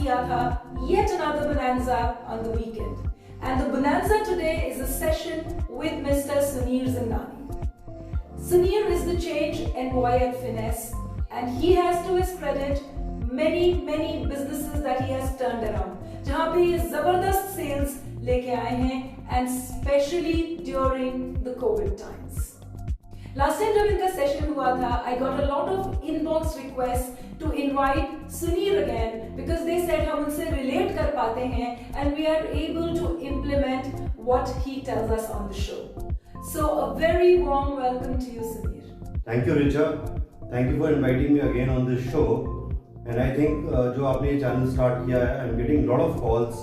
किया था yet another bonanza on the weekend. And the bonanza today is a session with Mr. Sunir Zindani. Sunir is the change envoy at Finesse, and he has to his credit many businesses that he has turned around. जहाँ पे ये जबरदस्त sales लेके आए हैं, and especially during the COVID times. Last time जब इनका session हुआ था, I got a lot of inbox requests to invite Sunir again because they said हम उनसे relate कर पाते हैं and we are able to implement what he tells us on the show. So a very warm welcome to you, Sunir. Thank you, Richa. Thank you for inviting me again on this show. And I think जो आपने ये channel start किया है, I'm getting a lot of calls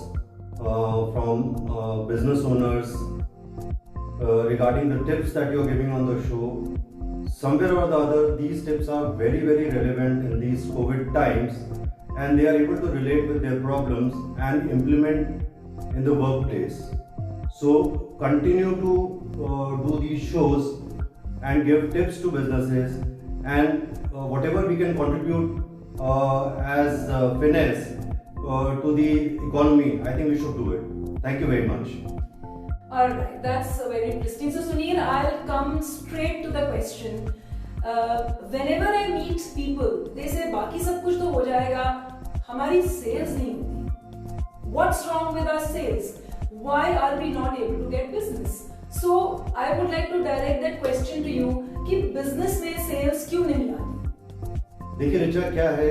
from business owners regarding the tips that you're giving on the show. Somewhere or the other, these tips are very relevant in these COVID times, and they are able to relate with their problems and implement in the workplace. So continue to do these shows and give tips to businesses, and whatever we can contribute as finesse to the economy, I think we should do it. Thank you very much. Alright, that's very interesting. So Sunir, I'll come straight to the question. Whenever I meet people, they say बाकी सब कुछ तो हो जाएगा, हमारी sales नहीं होती. What's wrong with our sales? Why are we not able to get business? So I would like to direct that question to you कि business में sales क्यों नहीं आती? देखिए रिचा, क्या है,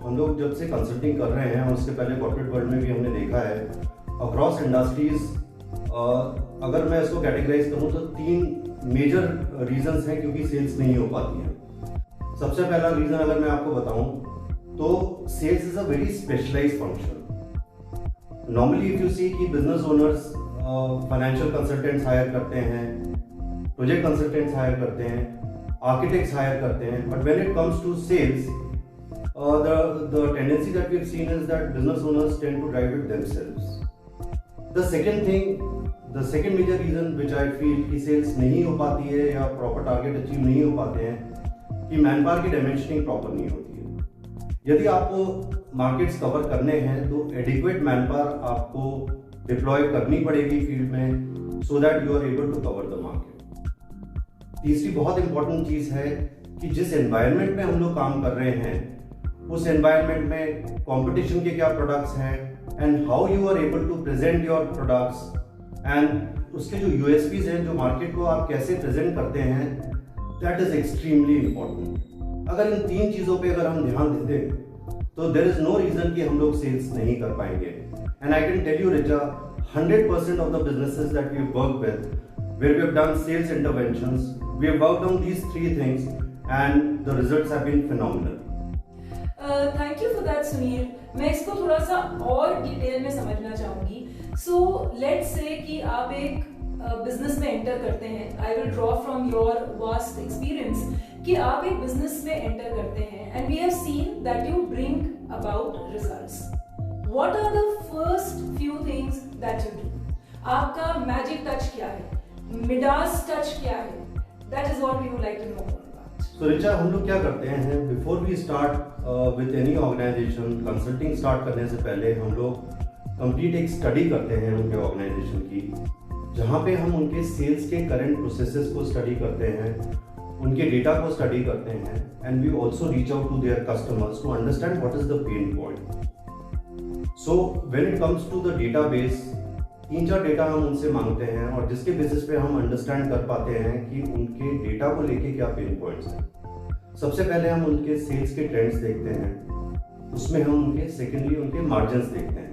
हम लोग जब से कंसल्टिंग कर रहे हैं, उसके पहले कॉर्पोरेट वर्ल्ड में भी हमने देखा है अक्रॉस इंडस्ट्रीज, अगर मैं इसको कैटेगराइज करूं तो 3 मेजर रीजंस हैं क्योंकि सेल्स नहीं हो पाती है. सबसे पहला रीजन अगर मैं आपको बताऊं तो sales is a very specialised function. Normally if you see कि business owners financial consultants hire करते हैं, प्रोजेक्ट कंसल्टेंट्स हायर करते हैं, आर्किटेक्ट्स हायर करते हैं, but when it comes to sales the tendency that we've seen is that business owners tend to drive it themselves. The second major reason which I feel कि sales नहीं हो पाती है या प्रॉपर टारगेट अचीव नहीं हो पाते हैं कि मैन पावर की डायमेंशनिंग प्रॉपर नहीं होती है. यदि आपको मार्केट्स कवर करने हैं तो एडिक्वेट मैन पावर आपको डिप्लॉय करनी पड़ेगी फील्ड में so that you are able to cover the market. तीसरी बहुत इंपॉर्टेंट चीज है कि जिस एनवायरनमेंट में हम लोग काम कर रहे हैं उस एनवायरनमेंट में कंपटीशन के क्या प्रोडक्ट्स हैं and how you are able to present your products and उसके जो यूएसपीज हैं, जो मार्केट को आप कैसे प्रेजेंट करते हैं, दैट इज एक्सट्रीमली इंपॉर्टेंट. अगर इन 3 चीज़ों पे अगर हम ध्यान दे दें तो देयर इज नो रीजन कि हम लोग सेल्स नहीं कर पाएंगे. And I can tell you Richa, 100% of the businesses that we work with, where we have done sales interventions, we have worked on these 3 things and the results have been phenomenal. Thank you for that Sunil. मैं इसको थोड़ा सा और detail में समझना चाहूंगी. So let's say कि आप एक बिजनेस में एंटर करते हैं. I will draw from your vast experience कि आप एक बिजनेस में एंटर करते हैं and we have seen that you bring about results. What are the first few things that you do? आपका मैजिक टच क्या है, मिडास टच क्या है? That is what we would like to know more. So Richa, हम लोग क्या करते हैं, before we start with any organisation, consulting start करने से पहले हम लोग कंप्लीट एक स्टडी करते हैं उनके ऑर्गेनाइजेशन की, जहाँ पे हम उनके सेल्स के करंट प्रोसेसेस को स्टडी करते हैं, उनके डेटा को स्टडी करते हैं, and we also reach out to their customers to understand what is the pain point. So when it comes to the database, 3-4 data हम उनसे मांगते हैं और जिसके बेसिस पे हम अंडरस्टैंड कर पाते हैं कि उनके डेटा को लेके क्या पेन पॉइंट्स हैं. सबसे पहले हम उनके सेल्स के ट्रेंड्स देखते हैं, उसमें हम उनके सेकेंडली उनके मार्जिन्स देखते हैं.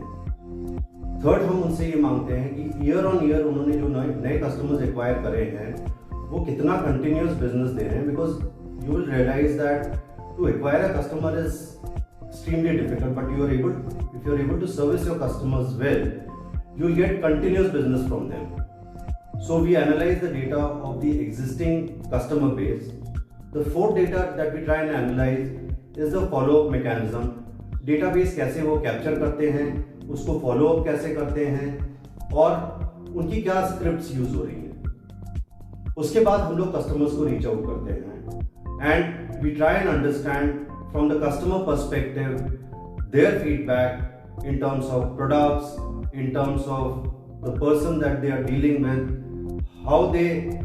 थर्ड, हम उनसे ये मांगते हैं कि ईयर ऑन ईयर उन्होंने जो नए कस्टमर्स एक्वायर करे हैं वो कितना कंटिन्यूस बिजनेस दे रहे हैं, because you will realise that to acquire a customer is extremely difficult, but if you are able to service your customers well, you will get continuous business from them. So we analyze the data of the existing customer base. The fourth data that we try and analyze is the follow-up mechanism. Database कैसे वो capture करते हैं, उसको follow up कैसे करते हैं और उनकी क्या स्क्रिप्ट्स यूज हो रही हैं. उसके बाद हम लोग कस्टमर्स को रीच आउट करते हैं and we try and understand from the customer perspective their feedback in terms of products, in terms of the person that they are dealing with, how they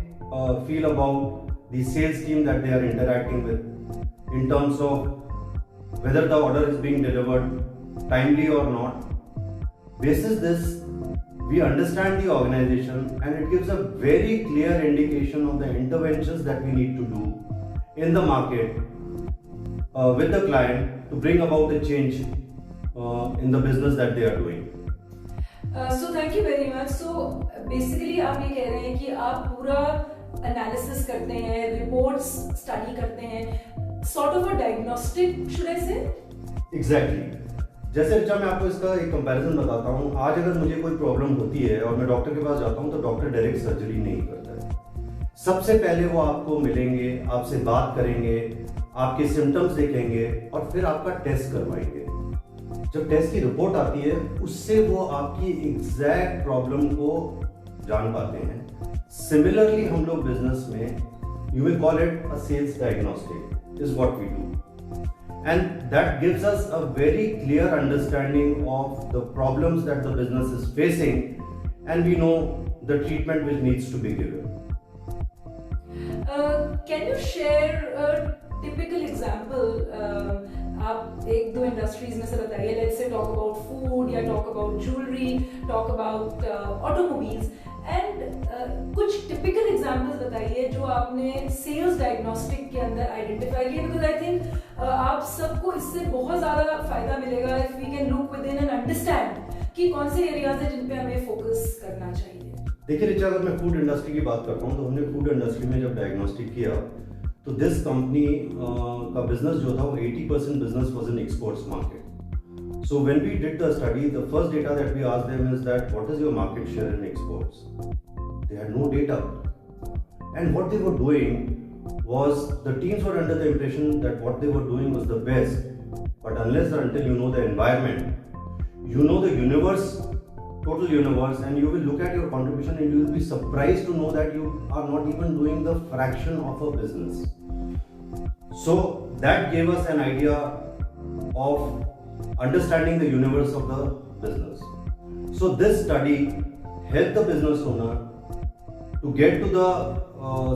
feel about the sales team that they are interacting with, in terms of whether the order is being delivered timely or not. Basis this, we understand the organization and it gives a very clear indication of the interventions that we need to do in the market with the client to bring about the change in the business that they are doing. So thank you very much. So basically आप ये कह रहे हैं कि आप पूरा analysis करते हैं, reports study करते हैं, sort of a diagnostic, should I say? Exactly. जैसे रिचा मैं आपको इसका एक कंपैरिजन बताता हूँ. आज अगर मुझे कोई प्रॉब्लम होती है और मैं डॉक्टर के पास जाता हूँ तो डॉक्टर डायरेक्ट सर्जरी नहीं करता है. सबसे पहले वो आपको मिलेंगे, आपसे बात करेंगे, आपके सिम्टम्स देखेंगे और फिर आपका टेस्ट करवाएंगे. जब टेस्ट की रिपोर्ट आती है उससे वो आपकी एग्जैक्ट प्रॉब्लम को जान पाते हैं. सिमिलरली हम लोग बिजनेस में you will call it a sales diagnostic is what we do. And that gives us a very clear understanding of the problems that the business is facing, and we know the treatment which needs to be given. Can you share a typical example? आप एक दो industries में से बताइए. Let's say talk about food या talk about jewelry, talk about automobiles, and कुछ typical examples बताइए जो आपने sales diagnostic के अंदर identify किए, because I think आप सबको इससे बहुत ज़्यादा फायदा मिलेगा if we can look within and understand कि कौन से areas हैं जिन पे हमें focus करना चाहिए. देखिए रिचा, अगर मैं फूड इंडस्ट्री की बात करता हूँ तो हमने फूड इंडस्ट्री में जब डायग्नोस्टिक किया तो दिस कंपनी का बिजनेस जो था वो 80% business was in exports market. So when we did the study, the first data that we asked them is that what is your market share in exports? They had no data. And what they were doing was the teams were under the impression that what they were doing was the best. But unless or until you know the environment, you know the universe, total universe, and you will look at your contribution and you will be surprised to know that you are not even doing the fraction of a business. So that gave us an idea of understanding the universe of the business. So this study helped the business owner to get to the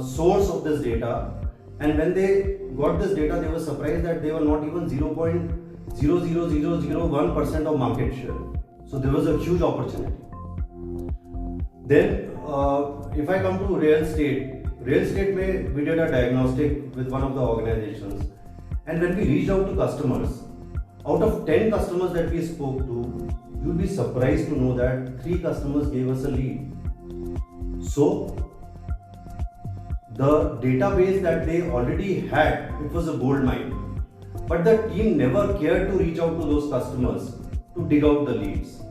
source of this data, and when they got this data they were surprised that they were not even 0.00001% of market share. So there was a huge opportunity. Then if I come to real estate mein we did a diagnostic with one of the organizations, and when we reached out to customers, out of 10 customers that we spoke to, you'll be surprised to know that 3 customers gave us a lead. So the database that they already had, it was a gold mine. But the team never cared to reach out to those customers to dig out the leads.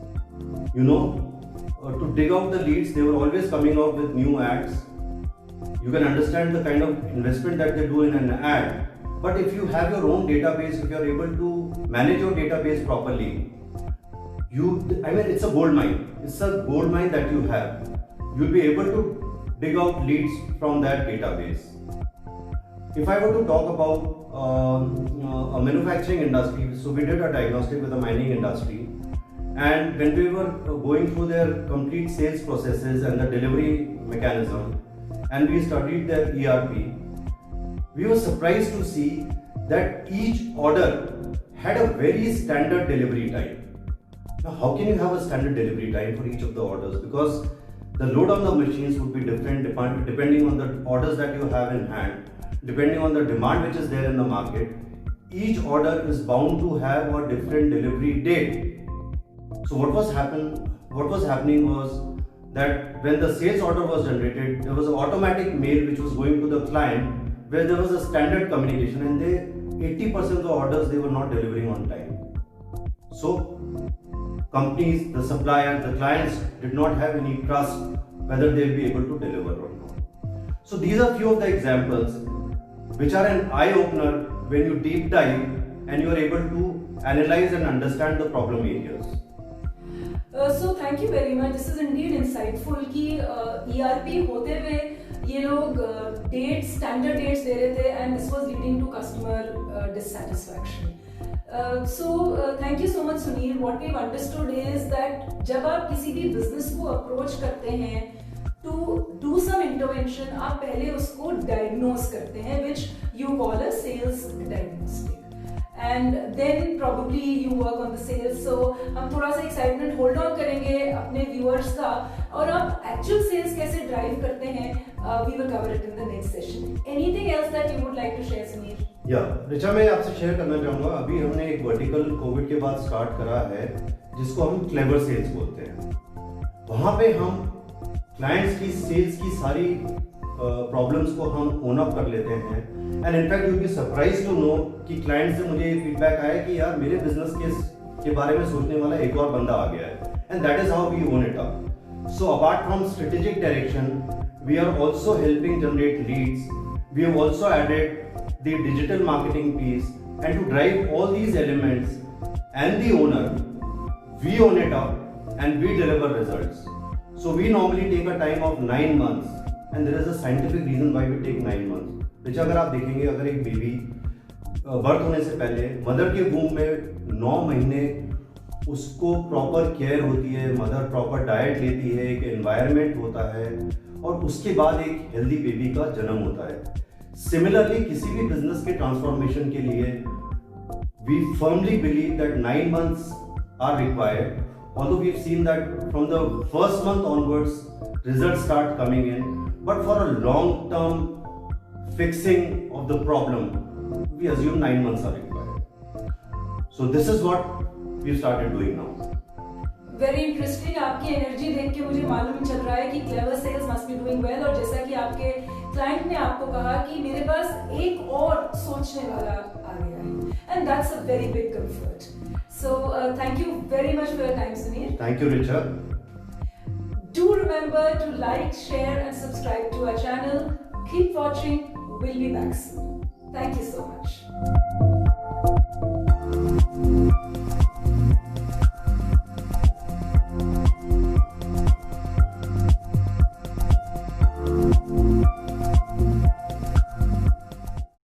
To dig out the leads, they were always coming out with new ads. You can understand the kind of investment that they do in an ad. But if you have your own database, if you are able to manage your database properly, it's a gold mine. It's a gold mine that you have. You'll be able to dig out leads from that database. If I were to talk about a manufacturing industry, so we did a diagnostic with the mining industry, and when we were going through their complete sales processes and the delivery mechanism, and we studied their ERP, we were surprised to see that each order had a very standard delivery time. Now, how can you have a standard delivery time for each of the orders? Because the load on the machines would be different depending on the orders that you have in hand, depending on the demand which is there in the market. Each order is bound to have a different delivery date. So what was happening was that when the sales order was generated, there was an automatic mail which was going to the client where there was a standard communication, and 80% of the orders they were not delivering on time. So companies, the suppliers, the clients did not have any trust whether they'll be able to deliver or not. So these are few of the examples which are an eye-opener when you deep dive and you are able to analyze and understand the problem areas. So thank you very much. This is indeed insightful कि ERP होते हुए ये लोग standard dates दे रहे थे, and this was leading to customer dissatisfaction. Thank you so much, Sunir. What we've understood is that जब आप किसी भी business को approach करते हैं to do some intervention, आप पहले उसको diagnose करते हैं, which you call a sales diagnostic. And then probably you work on the sales. So हम थोड़ा सा excitement hold on करेंगे अपने viewers का, और आप actual sales कैसे drive करते हैं, we will cover it in the next session. Anything else that you would like to share, Sunir? Richa, मैं आपसे शेयर करना चाहूँगा, अभी हमने एक वर्टिकल कोविड के बाद स्टार्ट करा है जिसको हम क्लेवर सेल्स बोलते हैं। वहाँ पे हम क्लाइंट्स की सेल्स की सारी प्रॉब्लम्स को हम ओन अप कर लेते हैं। And in fact you be surprise to know कि क्लाइंट से मुझे फीडबैक आया कि यार मेरे बिजनेस के बारे में सोचने वाला एक और बंदा आ गया है, and that is how we own it up. So apart from strategic direction, we are also helping generate leads, we have also added the digital marketing piece, and to drive all these elements and the owner, we own it up and we deliver results. So we normally take a time of 9 months, and there is a scientific reason why we take 9 months. Richa, अगर आप देखेंगे, अगर एक baby birth होने से पहले mother के वूम में 9 महीने उसको प्रॉपर केयर होती है, मदर प्रॉपर डाइट लेती है, एक एनवायरनमेंट होता है, और उसके बाद एक हेल्दी बेबी का जन्म होता है। सिमिलरली किसी भी बिजनेस के ट्रांसफॉर्मेशन के लिए we firmly believe that 9 months are required, although we've seen that from the first month onwards results start coming in, but for a long term fixing of the problem we assume 9 months are required. So this is what we've started doing now. Very interesting. आपकी energy देख के मुझे मालूम चल रहा है कि Clever Sales must be doing well, और जैसा कि आपके क्लाइंट ने आपको कहा कि मेरे पास एक और सोचने वाला आ गया है, and that's a very big comfort. So thank you very much for your time, Suneer. Thank you, Richa. Do remember to like, share and subscribe to our channel. Keep watching. We'll be back soon. Thank you so much.